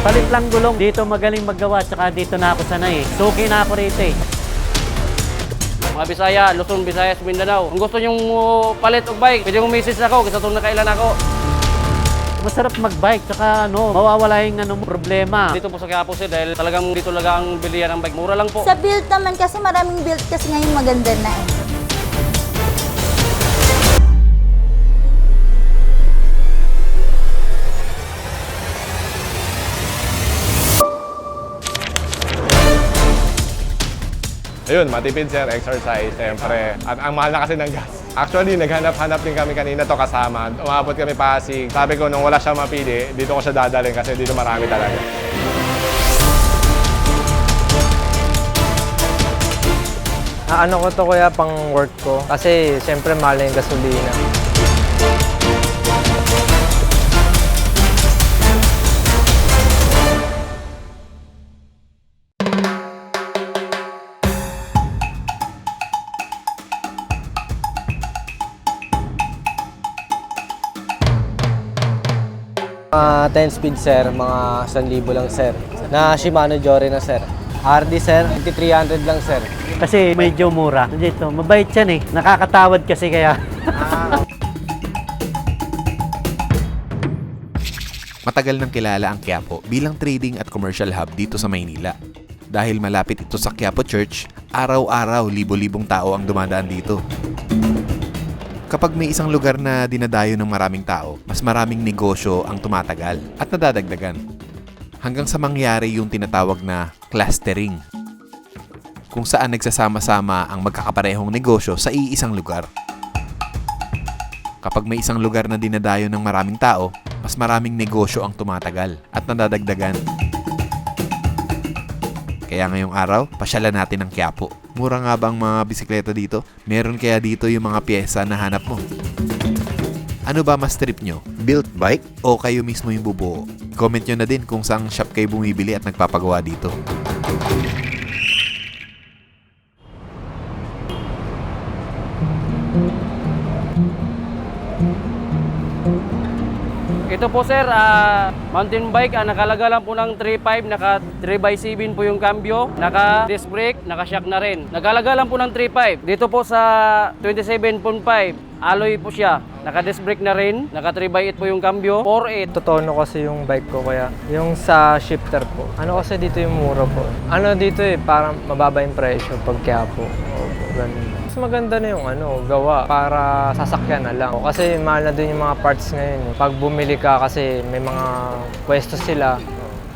Palit lang gulong. Dito magaling maggawa, tsaka dito na ako sanay. Suki na ako rito eh. Mga Bisaya, Luzon, Visayas, Mindanao. Kung gusto nyo palit o bike, pwede mong message ako kasi itong nakailan ako. Masarap mag-bike, tsaka mawawala yung problema. Dito po sa Quiapo sir, dahil talagang dito talaga ang bilihan ng bike. Mura lang po. Sa build naman kasi maraming build kasi ngayon maganda na eh. Ayun, matipid sir, exercise, siyempre. At ang mahal na kasi ng gas. Actually, naghanap-hanap din kami kanina to kasama. Umabot kami Pasig. Sabi ko, nung wala siya mapili, dito ko siya dadalhin kasi dito marami talaga. Ano ko to kuya pang work ko kasi siyempre mahal na yung gasolina. Mga 10 speed sir, mga 1,000 lang sir. Na Shimano Jory na sir. RD sir, 2300 lang sir. Kasi medyo mura. Dito, mabait yan eh. Nakakatawad kasi kaya. Matagal nang kilala ang Quiapo bilang trading at commercial hub dito sa Maynila. Dahil malapit ito sa Quiapo Church, araw-araw libo-libong tao ang dumadaan dito. Kapag may isang lugar na dinadayo ng maraming tao, mas maraming negosyo ang tumatagal at nadadagdagan. Hanggang sa mangyari yung tinatawag na clustering, kung saan nagsasama-sama ang magkakaparehong negosyo sa iisang lugar. Kapag may isang lugar na dinadayo ng maraming tao, mas maraming negosyo ang tumatagal at nadadagdagan. Kaya ngayong araw, pasyalan natin ang Quiapo. Mura nga ba ang mga bisikleta dito? Meron kaya dito yung mga pyesa na hanap mo? Ano ba mas trip nyo? Built bike o kayo mismo yung bubuo? Comment nyo na din kung saang shop kayo bumibili at nagpapagawa dito. Ito po sir, mountain bike, nakalaga lang po ng 3.5, naka 3x7 po yung cambio, naka disc brake, naka shock na rin. Nagalaga lang po ng 3.5. Dito po sa 27.5, alloy po siya. Naka disc brake na rin, naka 3x8 po yung cambio, 4.8. Totono kasi yung bike ko kaya yung sa shifter po. Ano kasi dito yung mura po. Ano dito eh, parang mababa yung presyo pag Quiapo. Ganun. Mas maganda na yung gawa para sasakyan na lang. Kasi mahal na din yung mga parts ngayon. Pag bumili ka kasi may mga pwesto sila,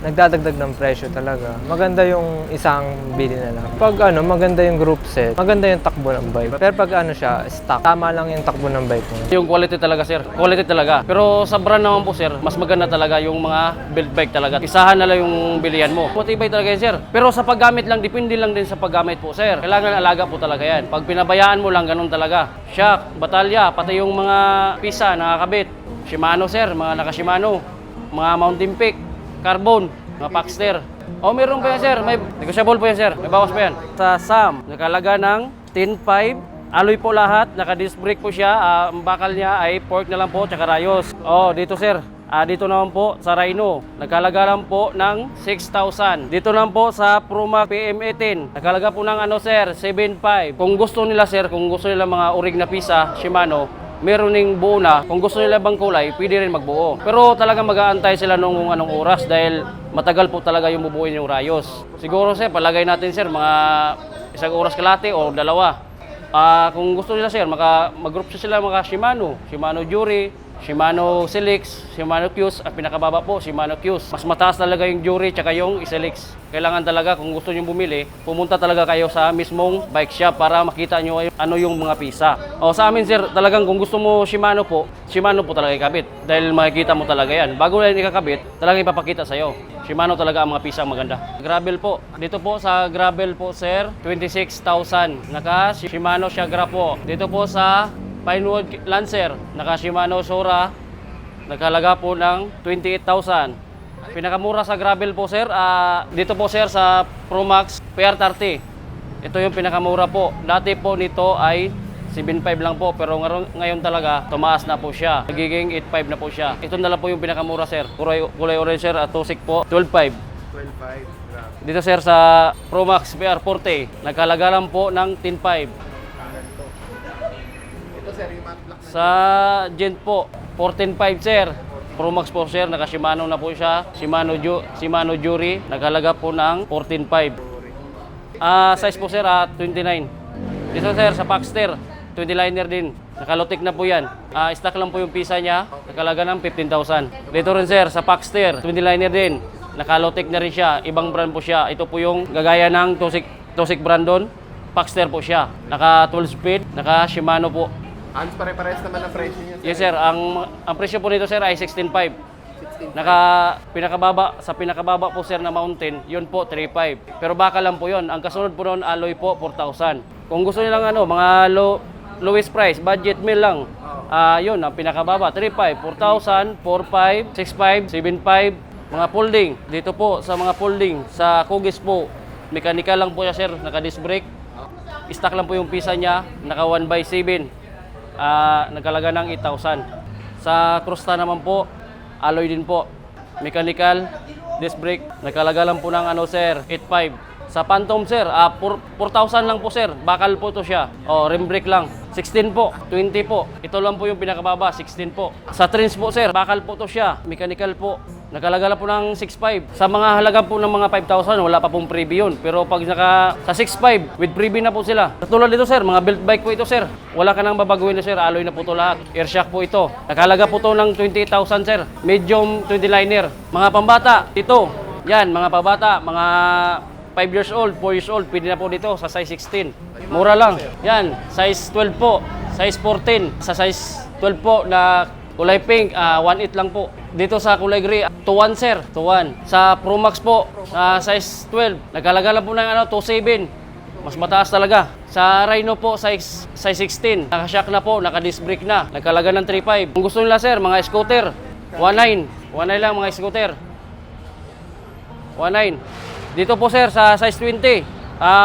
nagdadagdag ng presyo talaga. Maganda yung isang bili na lang. Pag maganda yung group set, maganda yung takbo ng bike. Pero pag siya, stock, tama lang yung takbo ng bike mo. Yung quality talaga sir, quality talaga. Pero sa brand naman po sir, mas maganda talaga yung mga built bike talaga. Isahan na lang yung bilihan mo. Matibay talaga yan sir. Pero sa paggamit lang, depende lang din sa paggamit po sir. Kailangan alaga po talaga yan. Pag pinabayaan mo lang, ganun talaga. Shock, batalya, pati yung mga pisa nakakabit. Shimano sir, mga naka-Shimano, mga Mountain Peak, carbon, mga Paxter. Meron pa yan sir, may negotiable po yan sir, may bawas pa yan. Sa SAM, nakalaga ng 10.5, alloy po lahat, naka-disc brake po siya, ang bakal niya ay pork na lang po, tsaka rayos. Dito sir, dito naman po sa Rhino, nagkalaga lang po ng 6,000. Dito naman po sa Promax PM18, nagkalaga po ng sir, 7.5. Kung gusto nila sir, kung gusto nila mga orig na pisa, Shimano, meron ning buo na. Kung gusto nila bang kulay, pwede rin magbuo. Pero talagang mag-aantay sila nung anong oras dahil matagal po talaga yung bubuin yung rayos. Siguro sir, palagay natin sir, mga isang oras kalahati o dalawa. Kung gusto nila sir, mag-group sila mga Shimano, Shimano Jury, Shimano Silix, Shimano Qs, at pinakababa po, Shimano Qs. Mas mataas talaga yung Jury tsaka yung Silix. Kailangan talaga kung gusto nyo bumili, pumunta talaga kayo sa mismong bike shop para makita nyo ano yung mga pisa. Sa amin sir, talagang kung gusto mo Shimano po talaga ikabit. Dahil makikita mo talaga yan. Bago na ikakabit, talagang ipapakita sa'yo. Shimano talaga ang mga pisa maganda. Gravel po. Dito po sa gravel po sir, 26,000. Naka Shimano Shagra po. Dito po sa Pinewood Lancer, naka Shimano Sora, nagkalaga po ng 28,000. Pinakamura sa gravel po sir, dito po sir sa Promax PR30. Ito yung pinakamura po. Dati po nito ay 7.5 lang po, pero ngayon talaga, tumaas na po siya. Nagiging 8.5 na po siya. Ito na lang po yung pinakamura, sir. Kulay orange, sir, at Tusik po, 12.5. 12.5. Dito, sir, sa Pro Max PR40, nagkalaga lang po ng 10.5. Ito sir, yung matte black. Sa Gent po, 14.5, sir. Pro Max po, sir, naka Shimano na po siya. Shimano Jury, nagkalaga po ng 14.5. Size po, sir, 29. Dito, sir, sa Paxter, 20 liner din. Nakalotik na po yan. Stock lang po yung pisa niya. Nakalaga ng 15,000. Dito rin, sir, sa Paxter, 20 liner din. Nakalotik na rin siya. Ibang brand po siya. Ito po yung gagaya ng Tusik Brandon. Paxter po siya. Naka 12 speed, naka Shimano po. Halos pare-pares naman ang presyo niya. Yes, sir. Ang presyo po nito, sir, ay 16.5. Sa pinakababa po, sir, na mountain, yun po 3.5. Pero baka lang po yun. Ang kasunod po noon, alloy po 4,000. Kung gusto niyo lang mga lowest price, budget meal lang. Yun, ang pinakababa, 3.5, 4,000, 4.5, 6.5, 7.5, mga folding. Dito po sa mga folding, sa Kugis po, mechanical lang po siya, sir, naka-disc brake. Stock lang po yung pisa niya, naka 1/7. Nagkalaga ng 8,000. Sa Crusta naman po, alloy din po. Mechanical, disc brake, nagkalaga lang po ng sir, 8.5. Sa Phantom, sir, 4,000 lang po, sir. Bakal po to siya. Rim brake lang. 16 po, 20 po. Ito lang po yung pinakababa, 16 po. Sa Trins po, sir, bakal po to siya. Mechanical po. Nagkalaga lang po ng 6.5. Sa mga halaga po ng mga 5,000, wala pa pong freebie yun. Pero pag sa 6.5, with freebie na po sila. Katulad dito, sir, mga built bike po ito, sir. Wala ka nang babaguhin na, sir. Alloy na po ito lahat. Air shock po ito. Nakalaga po ito ng 28,000, sir. Medium 20 liner. Mga pambata, ito. Yan, mga pambata, mga 5 years old, 4 years old, pwede na po dito sa size 16. Mura lang. Yan, size 12 po, size 14. Sa size 12 po na kulay pink, 1.8 lang po. Dito sa kulay gray, 2.1, sir, 2.1. Sa Pro Max po, size 12, nagkalaga lang po ng 2.7. Mas mataas talaga. Sa Rhino po, size 16. Naka-shock na po, naka-disc brake na. Nagkalaga ng 3.5. Kung gusto nila, sir, mga scooter, 1.9. 1.9 lang mga scooter. 1.9. Dito po, sir, sa size 20,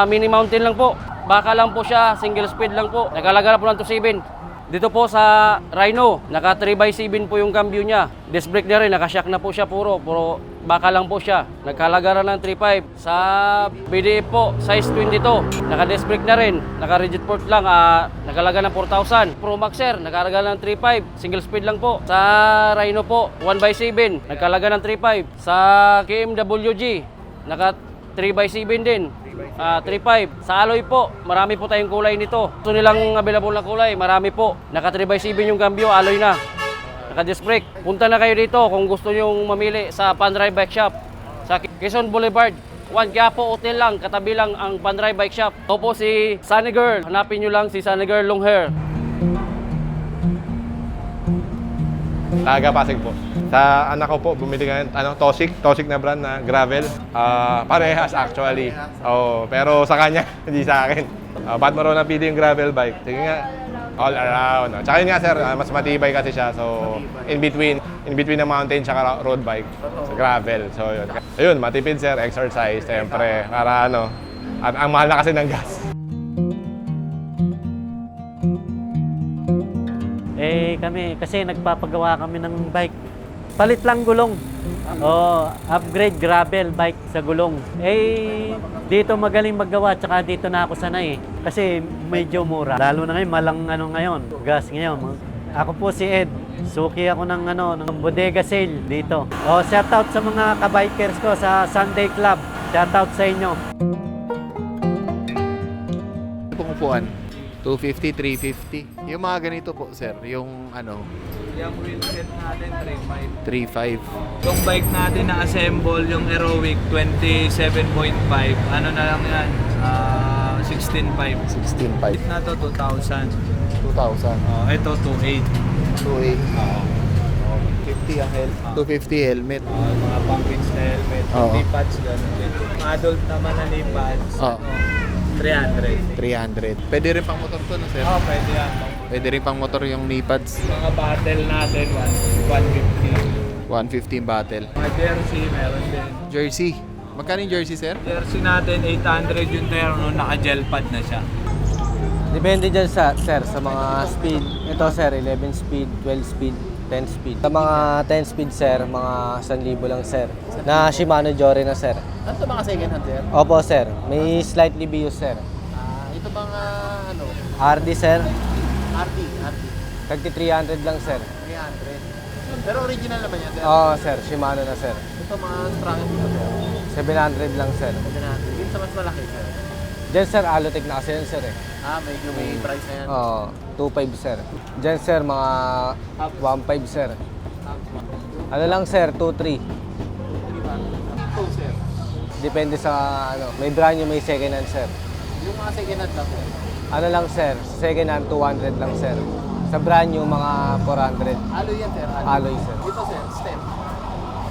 mini mountain lang po. Baka lang po siya, single speed lang po. Nagkalaga na po ng 2.7. Dito po sa Rhino, naka 3x7 po yung cambio niya. Disc brake na rin, naka-shock na po siya puro baka lang po siya. Nagkalaga na ng 3.5. Sa BDF po, size 22, naka-disc brake na rin. Naka-rigid port lang, nagkalaga ng 4,000. Pro Max, sir, nagkalaga ng 3.5. Single speed lang po. Sa Rhino po, 1x7, nagkalaga ng 3.5. Sa KMWG, naka 3x7 din. 3.5. Sa alloy po, marami po tayong kulay nito. Gusto nilang available na kulay, marami po. Naka 3x7 yung cambio, alloy na. Naka disc brake. Punta na kayo dito kung gusto nyo mamili sa Panray Bike Shop. Sa Quezon Boulevard, 1 Quiapo Hotel lang, katabi lang ang Panray Bike Shop. Ito po si Sunny Girl. Hanapin nyo lang si Sunny Girl Long Hair. Taga Pasig po. Sa anak ko po, bumili ka Tusik na brand na gravel. Parehas actually. Pero sa kanya, hindi sa akin. Ba't mo raw napili yung gravel bike? Sige nga, all around. Tsaka yun nga, sir, mas matibay kasi siya. So, in between the mountain tsaka road bike. So, gravel. So, yun. Ayun, matipid, sir, exercise, siyempre. Para ang mahal na kasi ng gas. Kami, kasi nagpapagawa kami ng bike. Palit lang gulong. Upgrade gravel bike sa gulong. Dito magaling maggawa, tsaka dito na ako sanay. Kasi medyo mura. Lalo na ngayon, malang ngayon, gas ngayon. Ako po si Ed. Suki ako ng bodega sale dito. Shout out sa mga kabikers ko sa Sunday Club. Shout out sa inyo. Itong upuan, 250, 350. Yung mga ganito po, sir, yung Yung wheelset natin, 3.5. 3.5. Yung bike natin na-assemble, yung Aerowick 27.5, ano na lang yan, 16.5. 16.5. Na to 2,000. 2,000. Ito 2.8. 2.8. 50 ang helmet. 250 helmet. Mga pumpkins na helmet, Oo. knee pads, gano'n din. Adult naman na knee pads, Oo. 300. 300. Pwede rin pang motor to, no, sir? Pwede yan. Pwede rin pang motor yung knee pads. Mga battle natin, 150. 115 battle. Mga jersey, meron din. Jersey. Magkano yung jersey, sir? Jersey natin, 800 yung terno, naka-gel pad na siya. Depende dyan sir, sa mga speed. Ito sir, 11 speed, 12 speed, 10 speed. Sa mga 10 speed sir, mga 1,000 lang sir. Na Shimano Jory na sir. Ano ito mga second hand, sir? Opo sir, may slightly bius sir. Ito mga ano, RD sir, RT. tagti 300 lang sir. 300. Pero original naman yan, sir. Oo sir, Shimano na sir. Ito mga sprocket ito, sir. 700 lang sir. 700. Dito sa mas malaki, sir. Diyan sir, Alotech na kasi yan sir eh. Medyo may price na yan. Oo, 2.5 sir. Diyan sir, mga 1.5 sir. Ano lang sir, 2.3. Ito, sir. Depende sa ano, may brand new, may second hand sir. Yung mga second hand lang, sir. Ano lang sir, second hand 200 lang sir. Sa brand new, mga 400. Alloy yan, sir. Alloy sir. Ito, sir. Stem.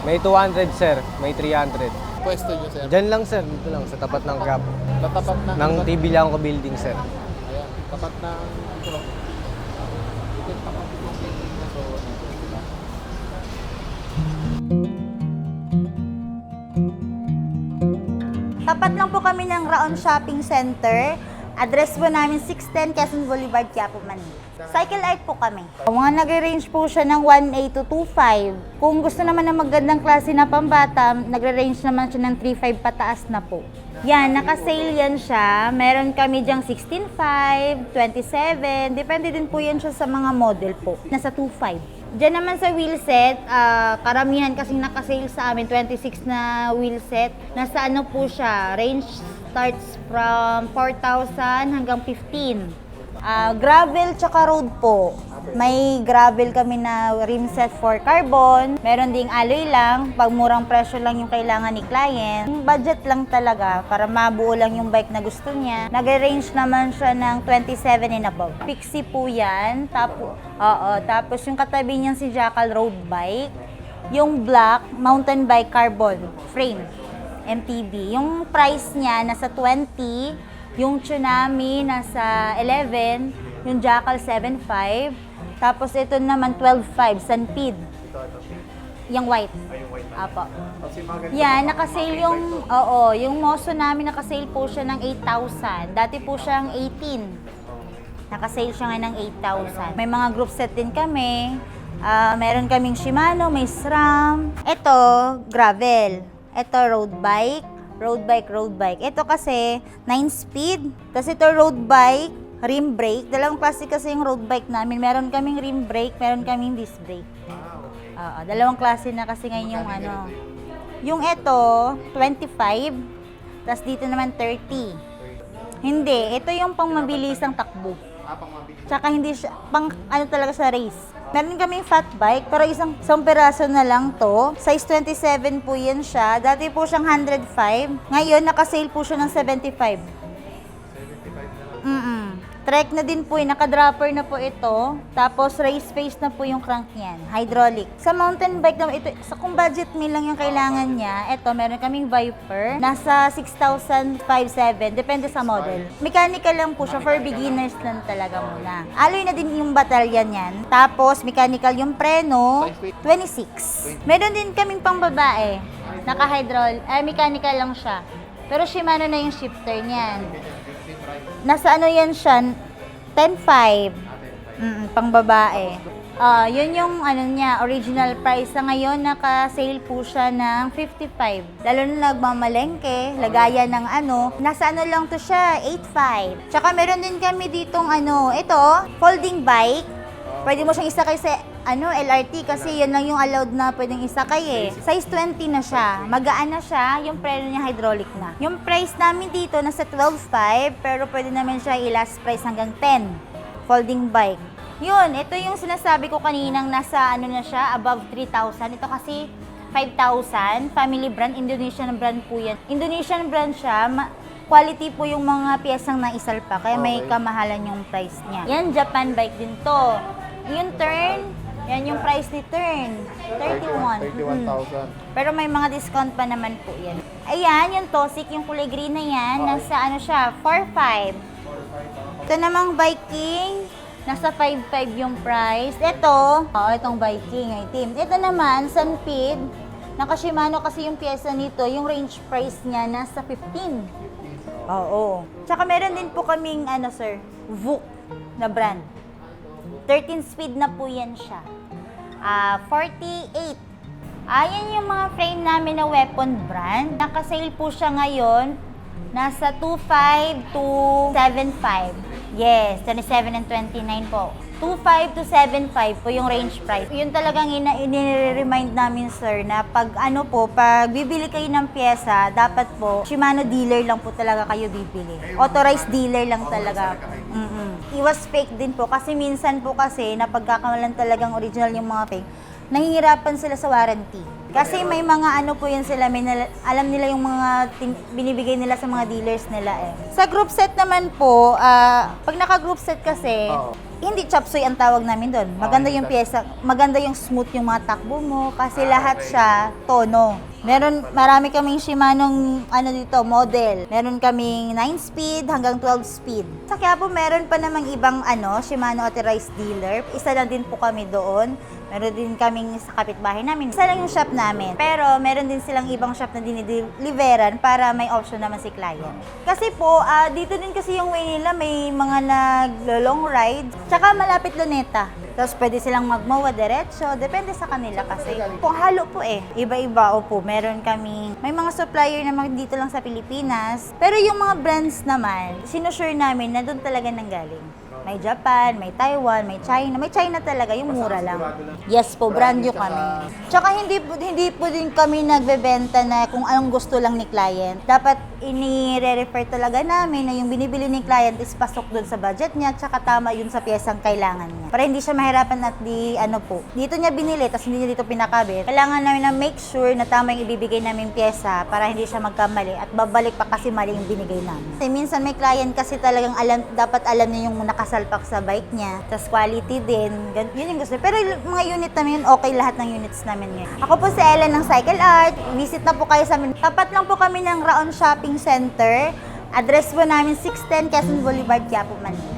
May 200 sir, may 300. Pwesto nyo, sir. Diyan lang sir, dito lang, sa tapat ng gap. Tatapat na. Ng TV lang ko building sir. Ayan. Tapat ng ito. Ito yung tapat ng building na so. Tapat lang po kami ng Raon Shopping Center. Address po namin 610 Quezon Boulevard, Quiapo, Manila. Cycle Art po kami. Mga nag-range po siya ng 1A to 2.5. Kung gusto naman ng magandang klase na pambata, nagre-range naman siya ng 3.5 pataas na po. Yan, naka-sale yan siya. Meron kami dyang 16.5, 27. Depende din po yan siya sa mga model po. Nasa 2.5. Diyan naman sa wheel set, karamihan kasing naka-sale sa amin, 26 na wheel set. Nasa ano po siya, range starts from 4,000 hanggang 15. Gravel tsaka road po. May gravel kami na rim set for carbon. Meron ding alloy lang. Pag murang presyo lang yung kailangan ni client. Yung budget lang talaga para mabuo lang yung bike na gusto niya. Nag-range naman siya ng 27 and above. Pixie po yan. Tapos yung katabi niyan si Jackal road bike. Yung black, mountain bike carbon frame. MTB. Yung price niya nasa 20. Yung Tsunami nasa 11, yung Jackal 7.5, tapos ito naman 12.5, Sanpid. Yung white. Apo. Yan, nakasale yung, yung Moso namin nakasale po siya ng 8,000. Dati po siyang 18. Nakasale siya ngayon ng 8,000. May mga group set din kami. Meron kaming Shimano, may SRAM. Ito, gravel. Ito, road bike. Road bike. Ito kasi 9 speed. Tapos ito road bike, rim brake. Dalawang klase kasi yung road bike namin. Meron kaming rim brake, meron kaming disc brake. Dalawang klase na kasi ngayon yung ano. Yung ito, 25. Tapos dito naman 30. Hindi, ito yung pang mabilisang takbo. Tsaka hindi siya, pang ano talaga sa race. Meron kaming fat bike, pero isang peraso na lang to. Size 27 po yan siya. Dati po siyang 105. Ngayon, nakasale po siya ng 75. Trek na din po, naka-dropper na po ito. Tapos race face na po yung crank niyan. Hydraulic. Sa mountain bike naman, ito, sa kung budget meal lang yung kailangan niya, ito, meron kaming Viper. Nasa 6,507. Depende sa model. Mechanical lang po siya, for beginners lang talaga muna. Alloy na din yung batalyan yan. Tapos, mechanical yung preno, 26. Meron din kaming pang babae. Mechanical lang siya. Pero Shimano na yung shifter niyan. Nasa ano yan siya, 10.5. Pang babae. Yun yung ano niya, original price. Sa ngayon, naka-sale po siya ng 55. Lalo na nagmamalengke, lagayan ng ano. Nasa ano lang to siya, 8.5. Tsaka meron din kami ditong ano, ito, folding bike. Pwede mo siyang isakay sa LRT kasi yan lang yung allowed na pwedeng isakay eh. Size 20 na siya. Magaan na siya. Yung preno niya hydraulic na. Yung price namin dito nasa 12.5 pero pwede naman siya i-last price hanggang 10. Folding bike. Yun, ito yung sinasabi ko kaninang nasa ano na siya, above 3,000. Ito kasi 5,000. Family brand, Indonesian brand po yan. Indonesian brand siya. Quality po yung mga piyesang naisalpa. Kaya may kamahalan yung price niya. Yan, Japan bike din to. Yung Tern, yan yung price ni Tern. 31. 31,000. Pero may mga discount pa naman po yan. Ayan, yung Tosik, yung kulay green na yan, nasa ano siya, 4.5. Ito namang Viking, nasa 5.5 yung price. Ito, itong Viking, item. Ito naman, Sanpid, naka-Shimano kasi yung pyesa nito, yung range price niya nasa 15. Oo. Tsaka meron din po kaming, VOOC na brand. 13 speed na po yan siya. 48. Ayan yung mga frame namin na weapon brand. Naka-sale po siya ngayon. Nasa 25 to 75. Yes, 27 and 29 po. 25 to 75 po yung range price. Yun talagang ini-remind namin, sir, na pag pag bibili kayo ng pyesa, dapat po, Shimano dealer lang po talaga kayo bibili. Authorized dealer lang talaga. Iwas fake din po kasi minsan po kasi napagkakamalan talagang original yung mga fake. Nahihirapan sila sa warranty. Kasi may mga po yan sila, alam nila yung mga binibigay nila sa mga dealers nila eh. Sa group set naman po, pag naka-group set kasi, hindi chop suey ang tawag namin doon. Maganda yung pyesa, maganda yung smooth yung mga takbo mo kasi lahat siya tono. Marami kaming Shimanong dito, model. Meron kaming 9 speed hanggang 12 speed. Sa Quiapo, meron pa namang ibang Shimano authorized dealer. Isa lang din po kami doon. Meron din kaming sa kapitbahay namin. Isa lang yung shop namin. Pero meron din silang ibang shop na dinideliveran para may option naman si client. Kasi po, dito din kasi yung way nila, may mga nag-long ride. Tsaka malapit Luneta. Tapos pwede silang magmawa diretso. Depende sa kanila kasi. Kung halo po iba-iba. Opo, meron kami. May mga supplier naman dito lang sa Pilipinas. Pero yung mga brands naman, sinusure namin na doon talaga nanggaling. May Japan, may Taiwan, may China. May China talaga, yung mura lang. Yes po, brand new kami. Tsaka hindi po din kami nagbebenta na kung anong gusto lang ni client. Dapat ini-refer talaga namin na yung binibili ni client is pasok doon sa budget niya, tsaka tama yun sa piyesang kailangan niya. Para hindi siya mahirapan at dito niya binili, tapos hindi niya dito pinakabit. Kailangan namin na make sure na tama yung ibibigay namin piyesa para hindi siya magkamali at babalik pa kasi mali yung binigay namin. Kasi minsan may client kasi talagang dapat alam niya yung nakasalpak sa bike niya, tapos quality din, yun yung gusto. Pero mga unit namin, okay lahat ng units namin ngayon. Ako po si Ellen ng Cycle Art, visit na po kayo sa amin. Tapat lang po kami ng Raon Shopping Center. Address po namin 610 Quezon Boulevard, Quiapo, Manila.